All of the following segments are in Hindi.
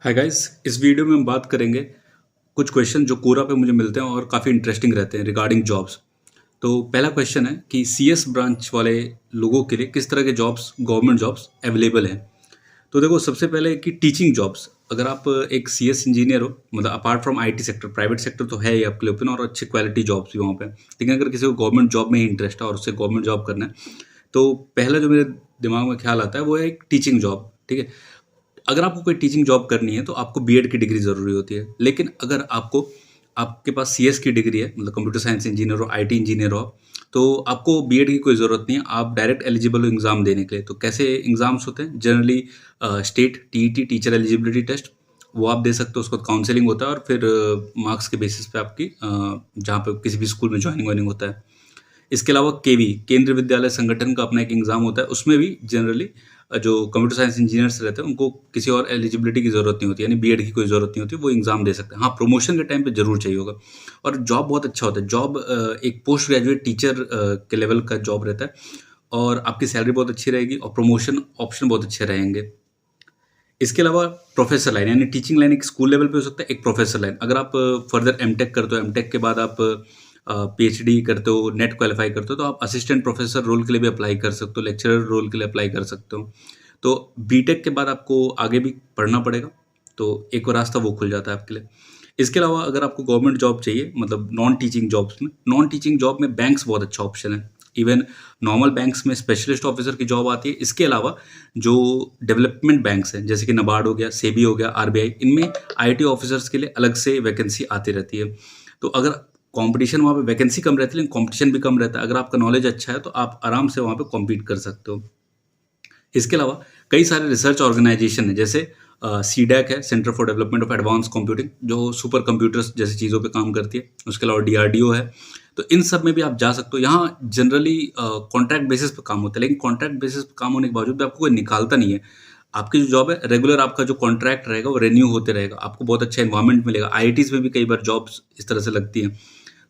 हाय गाइस, इस वीडियो में हम बात करेंगे कुछ क्वेश्चन जो कोरा पे मुझे मिलते हैं और काफ़ी इंटरेस्टिंग रहते हैं रिगार्डिंग जॉब्स। तो पहला क्वेश्चन है कि सीएस ब्रांच वाले लोगों के लिए किस तरह के जॉब्स गवर्नमेंट जॉब्स अवेलेबल हैं। तो देखो, सबसे पहले कि टीचिंग जॉब्स, अगर आप एक सीएस इंजीनियर हो, मतलब apart from IT sector, private sector तो है ही आपके लिए ओपन और अच्छी क्वालिटी जॉब्स भी वहाँ पे, लेकिन अगर किसी को गवर्नमेंट जॉब में ही इंटरेस्ट है और उससे गवर्नमेंट जॉब करना है, तो पहला जो मेरे दिमाग में ख्याल आता है वो है एक टीचिंग जॉब। ठीक है, अगर आपको कोई टीचिंग जॉब करनी है तो आपको बीएड की डिग्री ज़रूरी होती है, लेकिन अगर आपके पास सीएस की डिग्री है, मतलब कंप्यूटर साइंस इंजीनियर हो, आईटी इंजीनियर हो, तो आपको बीएड की कोई ज़रूरत नहीं है। आप डायरेक्ट एलिजिबल हो एग्ज़ाम देने के लिए। तो कैसे एग्ज़ाम्स होते हैं generally? State TET, teacher eligibility test, वो आप दे सकते हो। उसको काउंसलिंग होता है और फिर मार्क्स के बेसिस पे आपकी जहाँ पे किसी भी स्कूल में ज्वाइनिंग वाइनिंग होता है। इसके अलावा केवी, केंद्रीय विद्यालय संगठन का अपना एक एग्ज़ाम होता है, उसमें भी जनरली जो कंप्यूटर साइंस इंजीनियर्स रहते हैं उनको किसी और एलिजिबिलिटी की ज़रूरत नहीं होती, यानी बीएड की कोई ज़रूरत नहीं होती, वो एग्ज़ाम दे सकते हैं। हाँ, प्रमोशन के टाइम पे ज़रूर चाहिए होगा। और जॉब बहुत अच्छा होता है। जॉब एक पोस्ट ग्रेजुएट टीचर के लेवल का जॉब रहता है और आपकी सैलरी बहुत अच्छी रहेगी और प्रमोशन ऑप्शन बहुत अच्छे रहेंगे। इसके अलावा प्रोफेसर लाइन, यानी टीचिंग लाइन एक स्कूल लेवल पे हो सकता है, एक प्रोफेसर लाइन। अगर आप फर्दर एमटेक करते हो, एमटेक के बाद आप पीएचडी करते हो, नेट क्वालिफाई करते हो, तो आप असिस्टेंट प्रोफेसर रोल के लिए भी अप्लाई कर सकते हो, लेक्चरर रोल के लिए अप्लाई कर सकते हो। तो बीटेक के बाद आपको आगे भी पढ़ना पड़ेगा, तो एक और रास्ता वो खुल जाता है आपके लिए। इसके अलावा अगर आपको गवर्नमेंट जॉब चाहिए, मतलब नॉन टीचिंग जॉब्स में, नॉन टीचिंग जॉब में बैंक्स बहुत अच्छा ऑप्शन है। इवन नॉर्मल बैंक्स में स्पेशलिस्ट ऑफिसर की जॉब आती है। इसके अलावा जो डेवलपमेंट बैंक्स हैं, जैसे कि नाबार्ड हो गया, सेबी हो गया, आरबीआई, इनमें आईटी ऑफिसर्स के लिए अलग से वैकेंसी आती रहती है। तो अगर कंपटीशन, वहाँ पे वैकेंसी कम रहती है लेकिन कंपटीशन भी कम रहता है। अगर आपका नॉलेज अच्छा है तो आप आराम से वहाँ पे कॉम्पीट कर सकते हो। इसके अलावा कई सारे रिसर्च ऑर्गेनाइजेशन है, जैसे सीडैक है, centre for development of advance computing, जो सुपर कंप्यूटर्स जैसी चीज़ों पे काम करती है। उसके अलावा डीआरडीओ है। तो इन सब में भी आप जा सकते हो। यहाँ जनरली कॉन्ट्रैक्ट बेसिस पे काम होता है, लेकिन कॉन्ट्रैक्ट बेसिस पे काम होने के बावजूद भी आपको कोई निकालता नहीं है। आपकी जो जॉब है रेगुलर, आपका जो कॉन्ट्रैक्ट रहेगा वो रेन्यू होते रहेगा, आपको बहुत अच्छा एनवायरनमेंट मिलेगा। आईआईटीज़ में भी कई बार जॉब्स इस तरह से लगती हैं।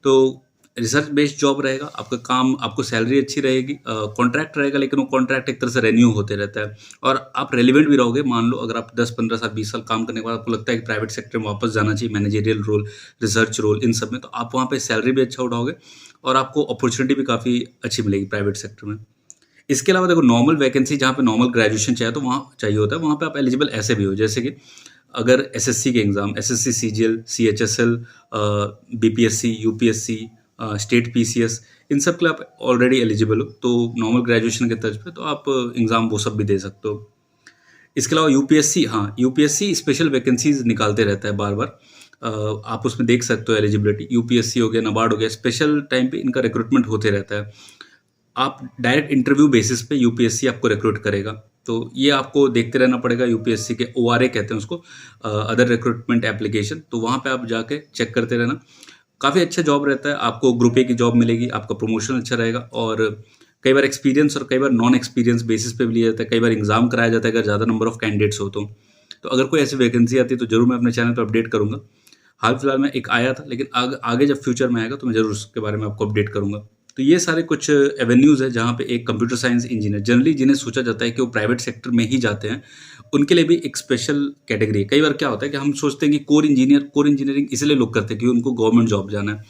तो रिसर्च बेस्ड जॉब रहेगा, आपका काम, आपको सैलरी अच्छी रहेगी, कॉन्ट्रैक्ट रहेगा, लेकिन वो कॉन्ट्रैक्ट एक तरह से रेन्यू होते रहता है और आप रेलिवेंट भी रहोगे। मान लो अगर आप 10-15 साल, 20 साल काम करने के बाद आपको लगता है कि प्राइवेट सेक्टर में वापस जाना चाहिए, मैनेजरियल रोल, रिसर्च रोल, इन सब में, तो आप वहाँ पे सैलरी भी अच्छा उठाओगे और आपको अपॉर्चुनिटी भी काफ़ी अच्छी मिलेगी प्राइवेट सेक्टर में। इसके अलावा देखो, नॉर्मल वैकेंसी जहाँ पे नॉर्मल ग्रेजुएशन चाहिए तो वहाँ चाहिए होता है, वहाँ पे आप एलिजिबल ऐसे भी हो, जैसे कि अगर एसएससी के exam, SSC, CGL, CHSL, BPSC, UPSC, state PCS, इन सब के लिए आप ऑलरेडी एलिजिबल हो, तो नॉर्मल ग्रेजुएशन के तर्ज पे तो आप एग्ज़ाम वो सब भी दे सकते हो। इसके अलावा यूपीएससी, हाँ, यूपीएससी स्पेशल वैकेंसीज निकालते रहता है बार बार। आप उसमें देख सकते हो एलिजिबिलिटी। यूपीएससी हो गया, नाबार्ड हो गया, स्पेशल टाइम पे इनका रिक्रूटमेंट होते रहता है। आप डायरेक्ट इंटरव्यू बेसिस पे यूपीएससी आपको रिक्रूट करेगा, तो ये आपको देखते रहना पड़ेगा। यूपीएससी के ओआरए कहते हैं उसको, अदर रिक्रूटमेंट एप्लीकेशन, तो वहाँ पे आप जाके चेक करते रहना। काफ़ी अच्छा जॉब रहता है, आपको ग्रुप ए की जॉब मिलेगी, आपका प्रमोशन अच्छा रहेगा और कई बार एक्सपीरियंस और कई बार नॉन एक्सपीरियंस बेसिस पे भी लिया जाता है। कई बार एग्जाम कराया जाता है अगर ज़्यादा नंबर ऑफ कैंडिडेट्स हो तो अगर कोई ऐसी वैकेंसी आती है तो ज़रूर मैं अपने चैनल पर अपडेट करूँगा। हाल फिलहाल में एक आया था, लेकिन आगे जब फ्यूचर में आएगा तो मैं ज़रूर उसके बारे में आपको अपडेट करूँगा। तो ये सारे कुछ एवेन्यूज़ है जहाँ पे एक कंप्यूटर साइंस इंजीनियर, जनरली जिन्हें सोचा जाता है कि वो प्राइवेट सेक्टर में ही जाते हैं, उनके लिए भी एक स्पेशल कैटेगरी है। कई बार क्या होता है कि हम सोचते हैं कि कोर इंजीनियरिंग इसलिए लोग करते हैं कि उनको गवर्नमेंट जॉब जाना है,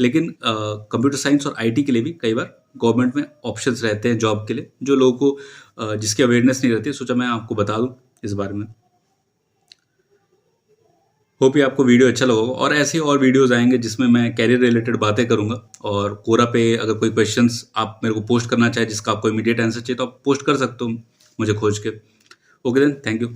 लेकिन कंप्यूटर साइंस और आईटी के लिए भी कई बार गवर्नमेंट में ऑप्शंस रहते हैं जॉब के लिए, जो लोगों को जिसकी अवेयरनेस नहीं रहती, सोचा मैं आपको बता दूं इस बारे में। होप ये आपको वीडियो अच्छा लगा होगा और ऐसे और वीडियोस आएंगे जिसमें मैं कैरियर रिलेटेड बातें करूंगा। और कोरा पे अगर कोई क्वेश्चंस आप मेरे को पोस्ट करना चाहे जिसका आपको इमीडिएट आंसर चाहिए तो आप पोस्ट कर सकते हो मुझे खोज के। Okay then, thank you.